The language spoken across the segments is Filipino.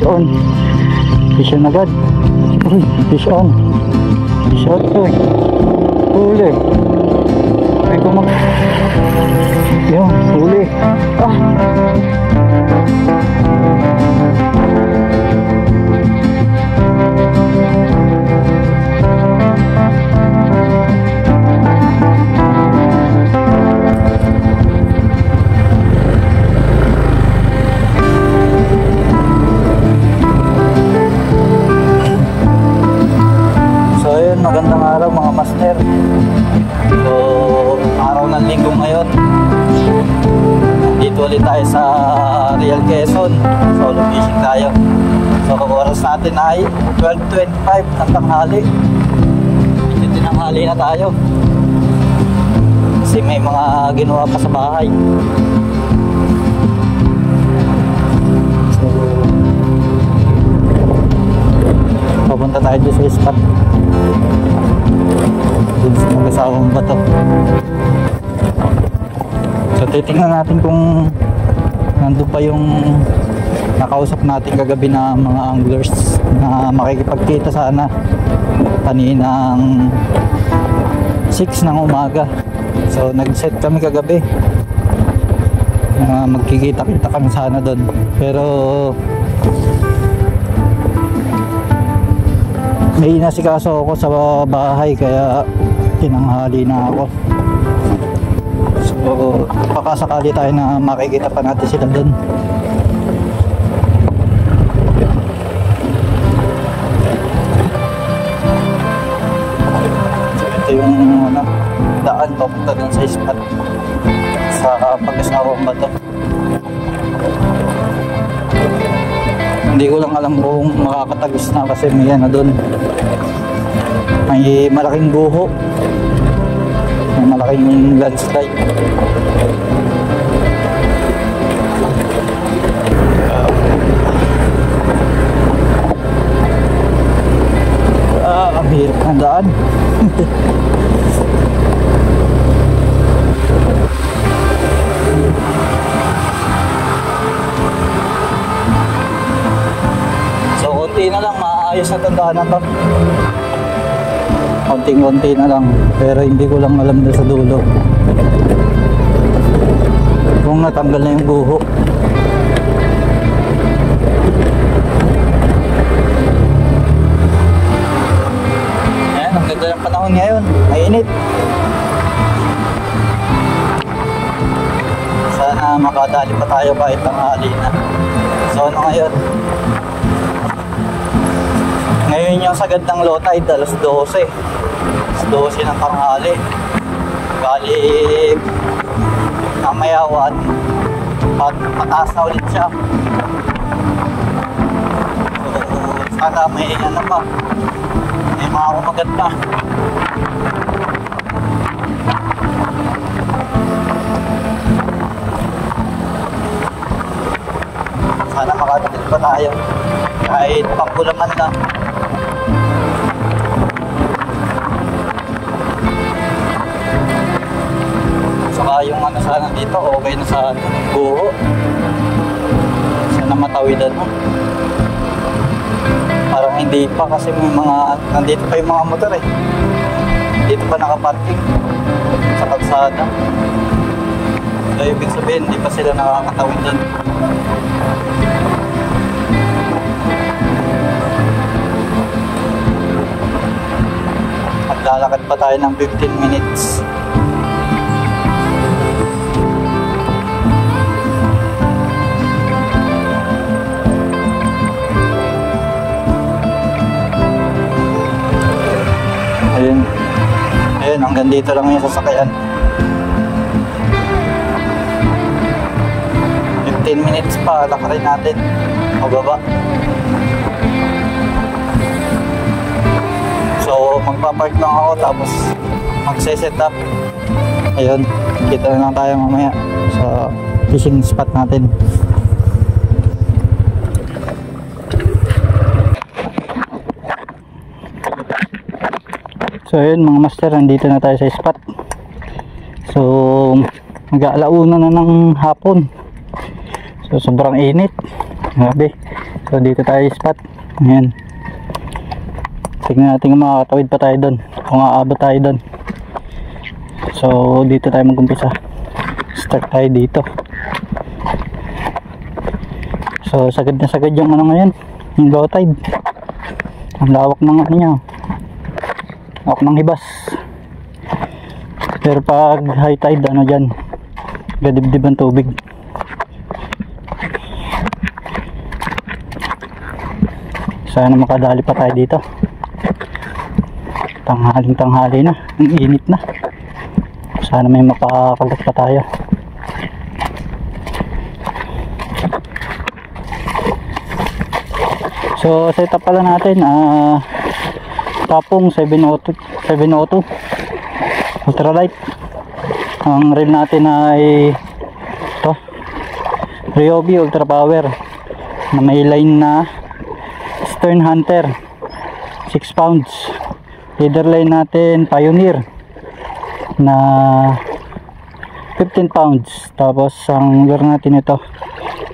Fish on. Fish on agad. Uy, fish on. Fish on to eh. Huli. Ay kumak. Yun, huli. Ah. Magandang araw mga master. So, araw ng linggo ngayon. Dito ulit tayo sa Real Quezon. Solo fishing tayo. So, oras natin ay 12:25 ng tanghali. Dito tinanghali na tayo. Kasi may mga ginawa pa sa bahay. So, papunta tayo dito sa spot. Dun sa mag-asawang bato. So titingnan natin kung nandun pa yung nakausap natin kagabi na mga anglers na makikipagkita sana kaninang 6 ng umaga. So nag-set kami kagabi na magkikita-kita kami sana doon, pero may nasikaso ako sa bahay kaya tinanghali na ako. So baka sakali tayo na makikita pa natin sila dun. So ito yung daan papunta dun sa spot sa Pag-asawang Bato. Hindi ko lang alam kung makakatagos na kasi may na doon. May malaking buho. May malaking landslide. Ang hirap ng daan. Konti na lang, maayos na tandaan na to. Konting-konti na lang, pero hindi ko lang alam doon sa dulo kung natanggal na yung buho. Ayan, ang ganda ng panahon ngayon, mainit. Sana makadali pa tayo kahit tanghali na. So ano ngayon? Ngayon yung sagad ng low tide, alas 12. Alas 12 ng tanghali. Bali, mamaya 1, pataas na ulit siya. So, sana may ano pa, may mga kumagat na. Sana makadating pa tayo kahit pangkulaman lang. Saka yung ano sana dito, okay na sa buho. Sana matawidan mo. Parang hindi pa kasi may mga, nandito pa yung mga motor eh. Dito pa nakaparking sa kalsada. So ibig sabihin, hindi pa sila nakakatawid doon. Maglalakad pa tayo ng 15 minutes. Ayun. Ayun, hanggang dito lang yung sasakyan. 15 minutes pa, lakarin natin. Mababa. So, magpapark lang ako tapos magse-set up. Ayun, kita na lang tayo mamaya sa fishing spot natin. So ayun mga master, nandito na tayo sa spot. So mag-aalauna na ng hapon. So sobrang init. Grabe. So dito tayo spot. Ayan. Tignan natin kung makakatawid pa tayo doon, kung aabot tayo doon. So dito tayo mag-umpisa. Start tayo dito. So sagad na sagad yung ano ngayon, yung low tide. Ang lawak ng ano niya, lawak ng hibas. Pero pag high tide, ano dyan, gadibdib ang tubig. Sana makadali pa tayo dito. Tanghaling tanghali na, ang init na. Sana may mapakagat pa tayo. So setup pala natin, Tapong 702 ultralight. Ang reel natin ay ito, Ryobi Ultra Power na may line na Stern Hunter 6 pounds. Leader line natin Pioneer na 15 pounds. Tapos ang lure natin ito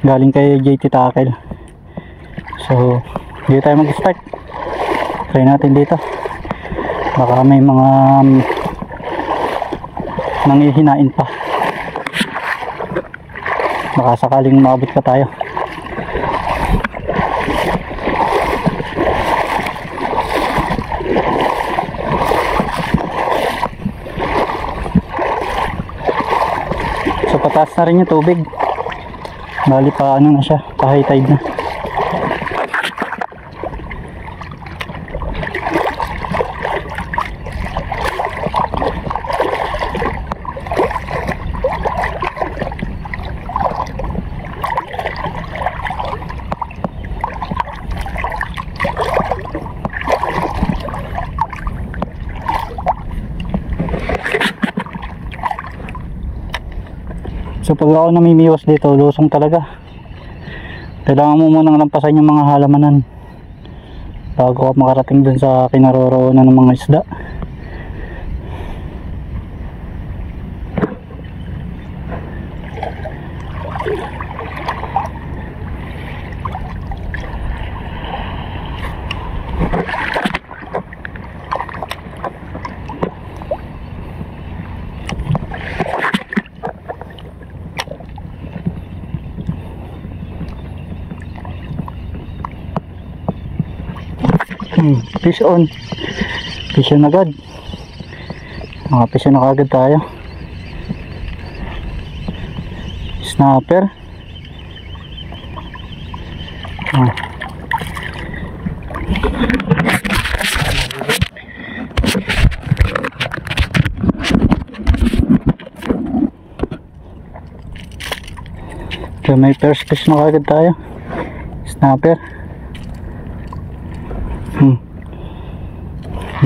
galing kay JT Tackle. So dito tayo mag-start. Try natin dito, baka may mga nangihinain pa, baka sakaling maabot pa tayo. So pataas na rin yung tubig, bali pa ano na siya, pa high tide na. So pag ako namimiwas dito, lusong talaga. Kailangan mo munang lampasan yung mga halamanan bago ka makarating dun sa kinaroroonan ng mga isda. Fish on. Fish on agad. Fish on na agad tayo. Snapper. So may first fish na agad tayo. Snapper.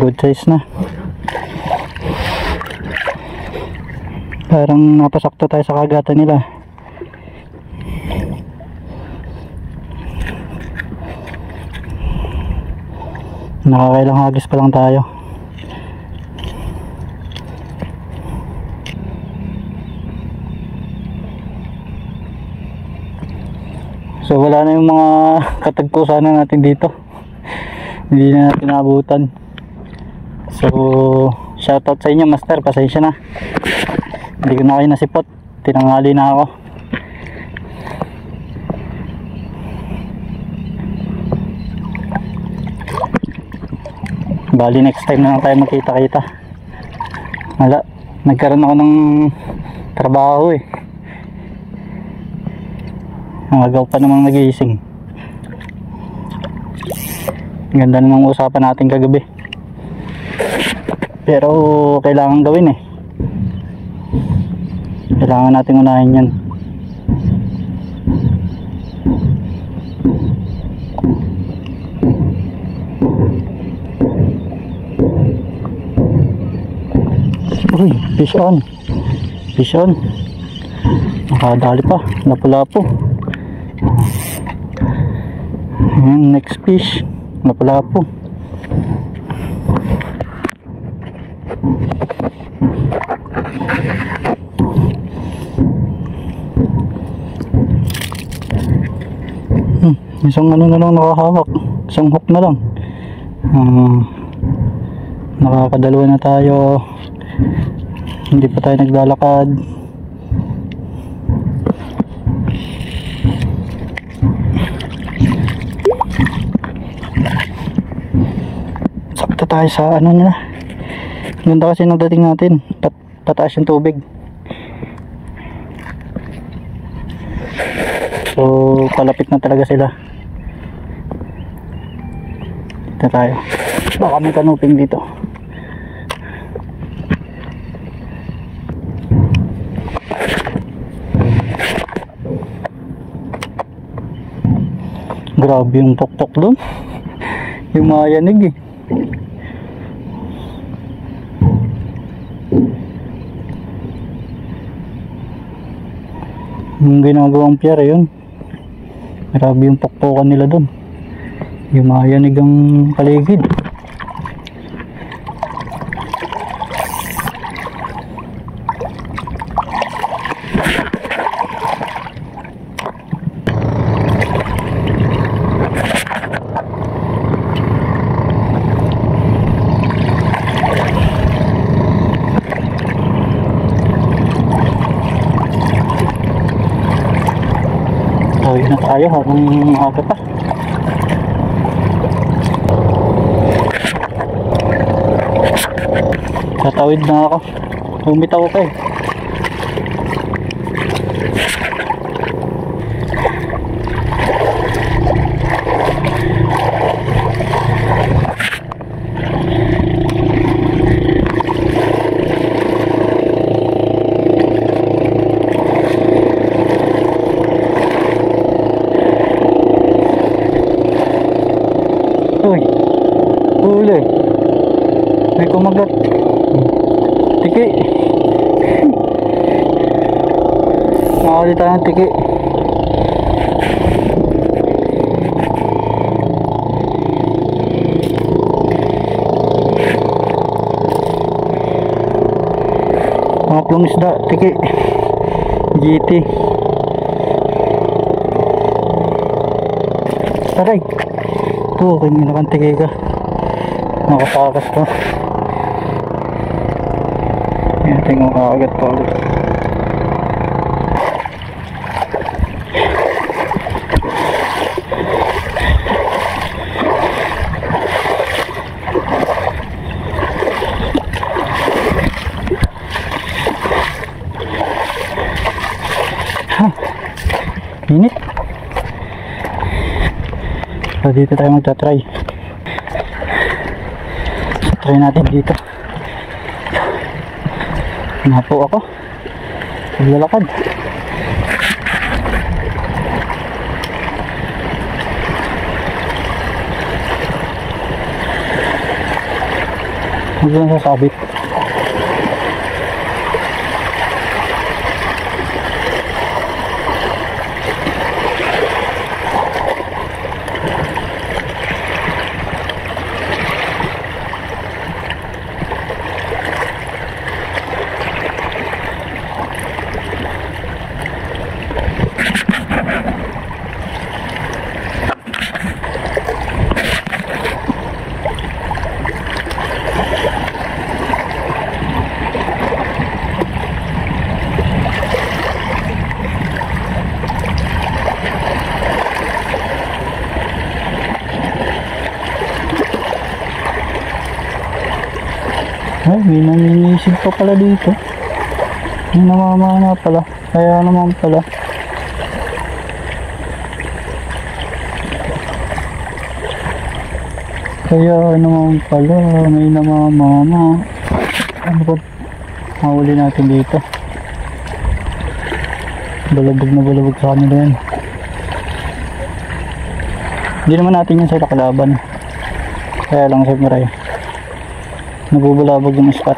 Good size na. Parang napasakto tayo sa kagatan nila. Nakakailang hagis pa lang tayo. So wala na yung mga katagpusan natin dito. Hindi na natin naabutan. So shoutout sa inyo, master, pasensya na, hindi ko na kayo nasipot, tinanghali na ako. Bali next time na lang tayo magkita-kita. Wala, nagkaroon ako ng trabaho eh. Ang agaw pa namang nagising. Ganda na ng usapan natin kagabi, pero kailangan gawin eh. Kailangan natin unahin yan. Uy, fish on. Fish on. Nakadali pa, lapu-lapu. Next fish, lapu-lapu. Isang ano na lang nakahawak, isang hook na lang. Nakakadalawa na tayo, hindi pa tayo naglalakad. Sakto tayo sa ano na, ganda kasi nung dating natin, pataas yung tubig. So palapit na talaga sila. Dito tayo, baka may kanuping dito. Grabe yung pokpok doon, yung mayanig eh. Yung ginagawang piyara yun, grabe yung pokpokan nila doon, yung mayanig ang paligid. Tawid na tayo habang aga pa. Tatawid na ako, bumitaw pa eh. Uy, huli, may kumagat. Tiki. Nakakali tayo ng tiki. Maklong isda, tiki. GT. Taray. Ito, kanya tiki ka. Nakatakas pa. Yan, tingnan ko agad pa ulit. Init. So dito tayo magta-try. Try natin dito. Napo ako, naglalakad. Huwag lang sasabit. Ay, may naninisid pa pala dito. May namamana pala. Kaya naman pala. Kaya naman pala. May namamana. Ano ba? Mahuli natin dito. Balabog na balabog sa kanila yan. Hindi naman natin yung sila kalaban. Kaya lang siyempre nabubulabog yung spot,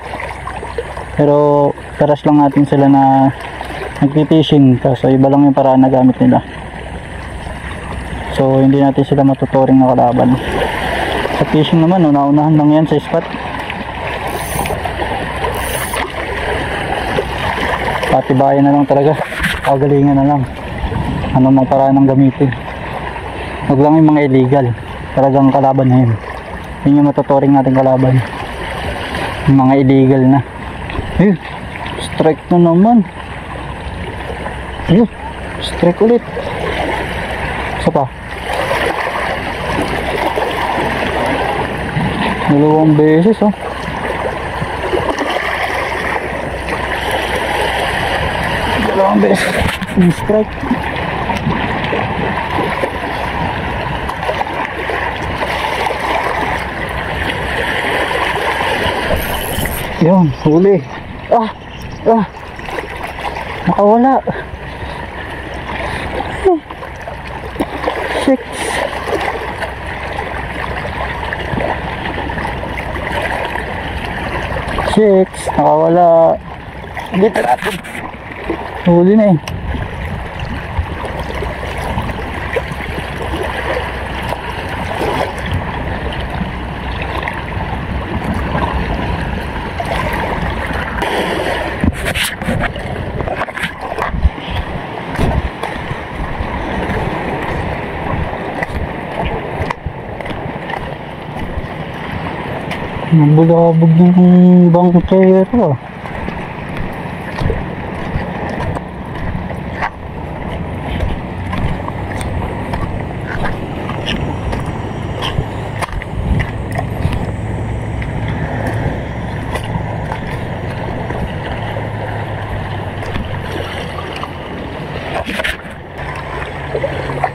pero taras lang natin sila na nagpipishing, kaso iba lang yung paraan na gamit nila, so hindi natin sila matuturing na kalaban. Sa fishing naman, naunahan lang yan sa spot, patibayan na lang talaga, kagalingan na lang ano mang paraan ng gamitin. Huwag lang yung mga illegal. Talagang kalaban na yun. Yun yung matuturing natin kalaban. Yung mga illegal na. Strike na naman. Strike ulit. Isa pa. Dalawang beses oh. Dalawang beses. Strike. Yun, huli. Nakawala. 6. Nakawala. Dito natin. Huli na eh. Nabulabog yung bangkero.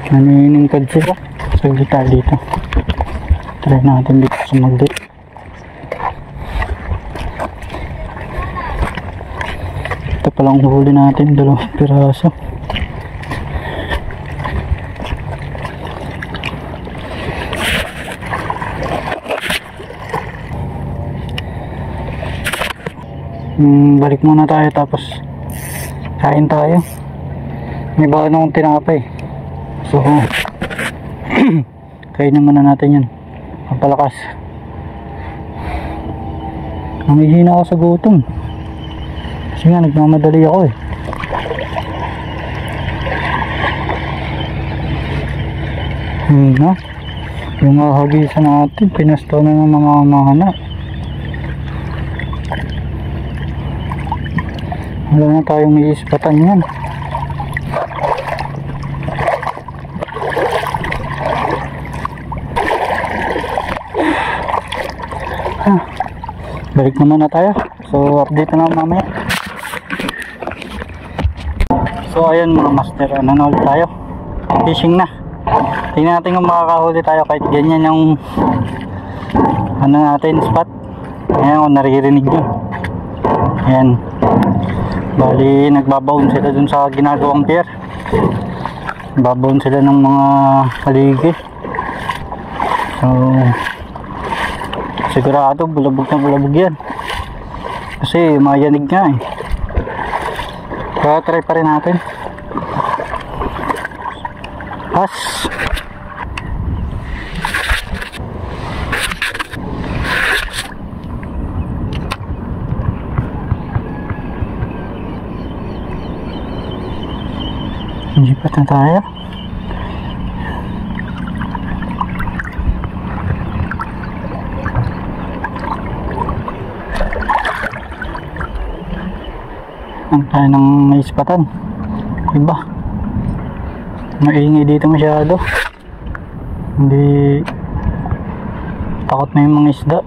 Naniningkad sila. Saglit tayo dito. Try natin dito sa magdit. Ito palang huli natin, 2 piraso. Balik muna tayo tapos kain tayo. May baka nung tinapay. So kainin muna natin yan. Pampalakas. Namihina ako sa gutom. Kasi nga nagmamadali ako eh. Na yung hagisan natin pinasto na ng mga mahana. Wala na tayong iispatan yan. Balik naman na tayo. So update na lang mamaya. So ayun mga master, ano ulit tayo, fishing na. Tingnan natin kung makakahuli tayo kahit ganyan yung ano natin spot. Ayan kung naririnig nyo. Ayan, bali nagbabaon sila dun sa ginagawang pier. Babaon sila ng mga haligi. So sigurado bulabog na bulabog yan kasi mayanig nga eh. Kaya try pa rin natin. Pas lipat na tayo. Ang tayo ng naispatan. Iba maingay dito masyado. Hindi takot na yung mga isda.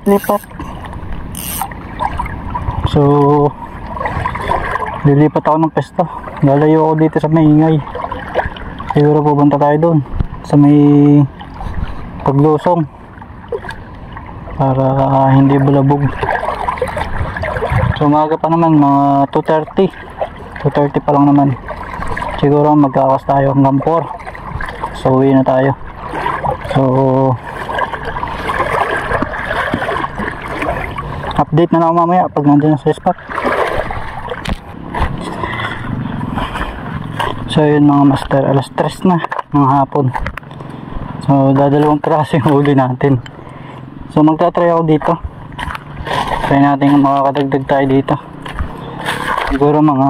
Lipat. So lilipat ako ng pesto. Lalayo ako dito sa maingay. Siguro pupunta tayo doon sa may Paglusong para hindi bulabog. So umaga pa naman, mga 2:30 pa lang naman. Siguro magkakas tayo hanggang 4. So uwi na tayo. So Update na lang ako mamaya pag nandun na sa spot. So yun mga master, alas 3 na ng hapon. So dadalawang piraso yung huli natin. So magta-try ako dito. Try natin kung makakadagdag tayo dito. Siguro mga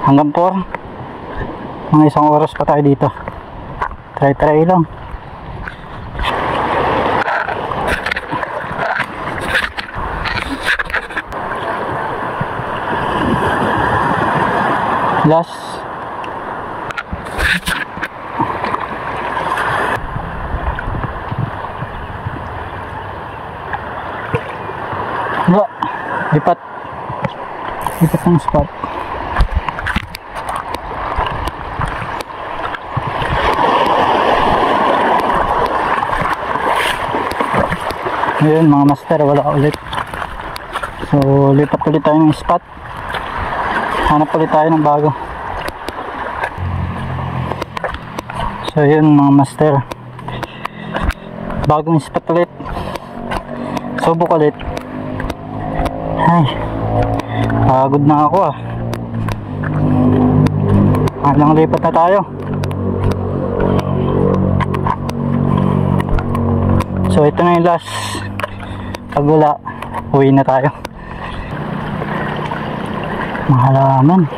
hanggang 4, mga 1 oras pa tayo dito. Try lang. Last. Wala. Lipat ang spot. Ayun mga master, wala ulit. So lipat ulit tayo ng spot. Hanap ulit tayo ng bago. So yun mga master, bagong spot ulit. Subok ulit. Ay, pagod na ako ah. Alang lipat na tayo. So ito na yung last. Pag wala, uwi na tayo. Mahalaman.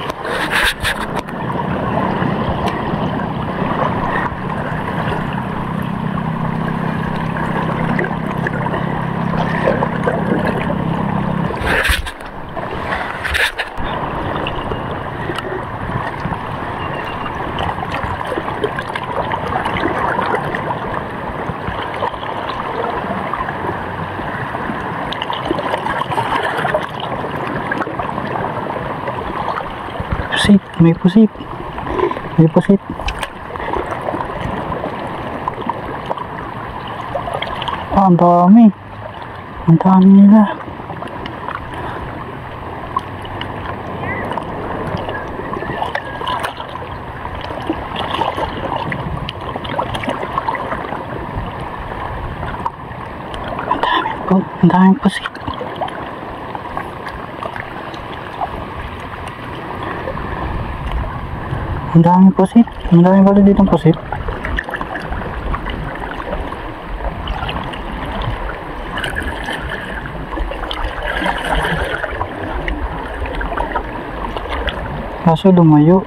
May pusit. May pusit. Ah, ang dami. Ang dami nila. Ang daming pusit. Ang daming pusit. Ang daming pala ditong pusit. Kaso lumayo.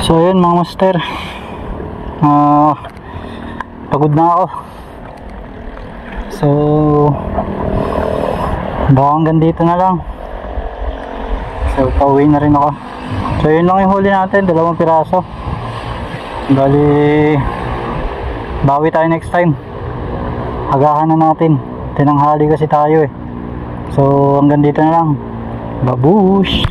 So yun mga master, pagod na ako. So baka hanggang dito na lang. So pauwi na rin ako. So yun lang yung huli natin, 2 piraso. Bali bawi tayo next time. Agahan na natin, tinanghali kasi tayo eh. So hanggang dito na lang. Babush.